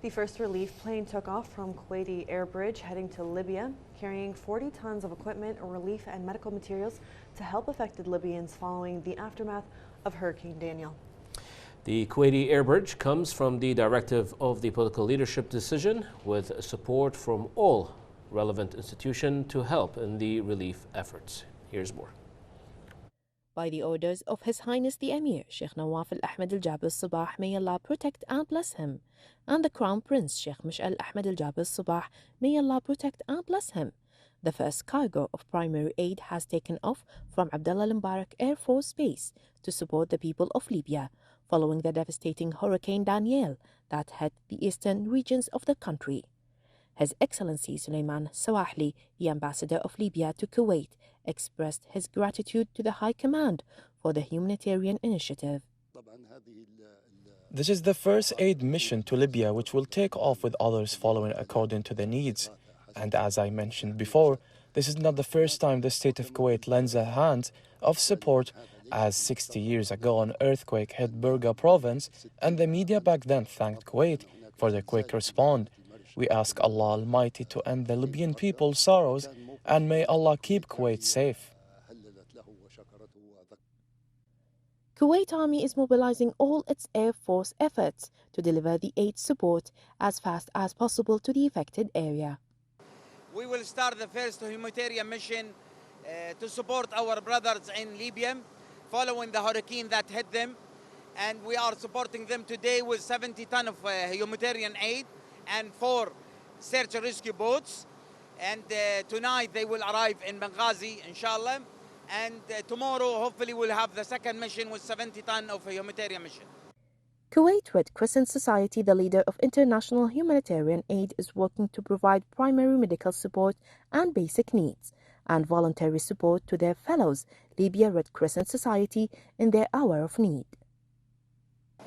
The first relief plane took off from Kuwaiti Air Bridge heading to Libya, carrying 40 tons of equipment, relief and medical materials to help affected Libyans following the aftermath of Hurricane Daniel. The Kuwaiti Air Bridge comes from the directive of the political leadership decision with support from all relevant institutions to help in the relief efforts. Here's more. By the orders of His Highness the Emir, Sheikh Nawaf Al-Ahmed Al-Jabr Al-Sabah, may Allah protect and bless him, and the Crown Prince, Sheikh Mish'al Ahmed Al-Jabr Al-Sabah, may Allah protect and bless him. The first cargo of primary aid has taken off from Abdullah Al-Mubarak Air Force Base to support the people of Libya, following the devastating Hurricane Daniel that hit the eastern regions of the country. His Excellency Suleiman Sawahli, the ambassador of Libya to Kuwait, expressed his gratitude to the High Command for the humanitarian initiative. This is the first aid mission to Libya, which will take off with others following according to the needs. And as I mentioned before, this is not the first time the state of Kuwait lends a hand of support, as 60 years ago an earthquake hit Burga province and the media back then thanked Kuwait for the quick response. We ask Allah Almighty to end the Libyan people's sorrows, and may Allah keep Kuwait safe. Kuwait Army is mobilizing all its Air Force efforts to deliver the aid support as fast as possible to the affected area. We will start the first humanitarian mission to support our brothers in Libya following the hurricane that hit them, and we are supporting them today with 70 tons of humanitarian aid and 4 search and rescue boats, and tonight they will arrive in Benghazi, inshallah, and tomorrow hopefully we'll have the second mission with 70 tons of humanitarian mission. Kuwait Red Crescent Society, the leader of international humanitarian aid, is working to provide primary medical support and basic needs, and voluntary support to their fellows, Libya Red Crescent Society, in their hour of need.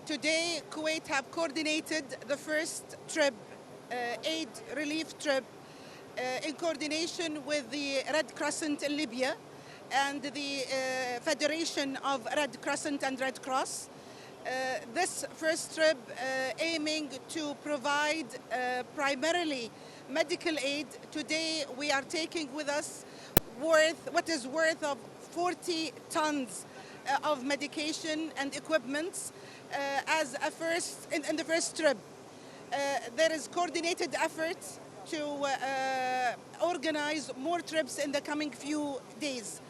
Today, Kuwait have coordinated the first trip, aid relief trip, in coordination with the Red Crescent in Libya and the Federation of Red Crescent and Red Cross. This first trip aiming to provide primarily medical aid. Today we are taking with us what is worth of 40 tons of medication and equipment as a first in the first trip. There is coordinated efforts to organize more trips in the coming few days.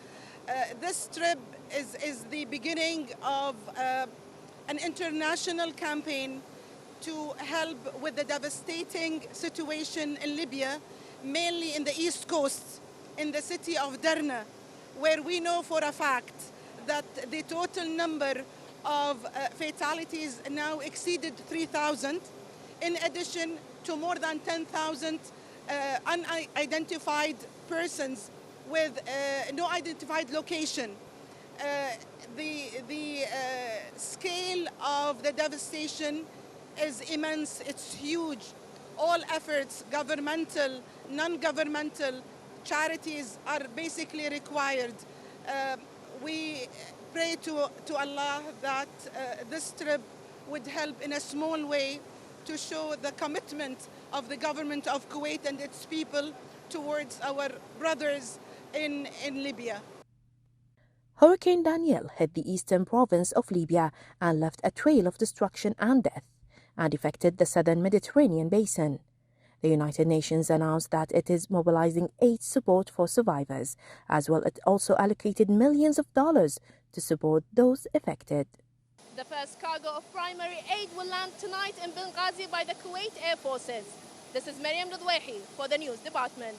This trip is the beginning of an international campaign to help with the devastating situation in Libya, mainly in the east coast, in the city of Derna, where we know for a fact that the total number of fatalities now exceeded 3,000, in addition to more than 10,000 unidentified persons with no identified location. The scale of the devastation is immense, it's huge. All efforts, governmental, non-governmental, charities are basically required. We pray to Allah that this trip would help in a small way to show the commitment of the government of Kuwait and its people towards our brothers in Libya. Hurricane Daniel hit the eastern province of Libya and left a trail of destruction and death, and affected the southern Mediterranean basin. The United Nations announced that it is mobilizing aid support for survivors. As well, it also allocated millions of dollars to support those affected. The first cargo of primary aid will land tonight in Benghazi by the Kuwait Air Forces. This is Mariam Ludwaihi for the News Department.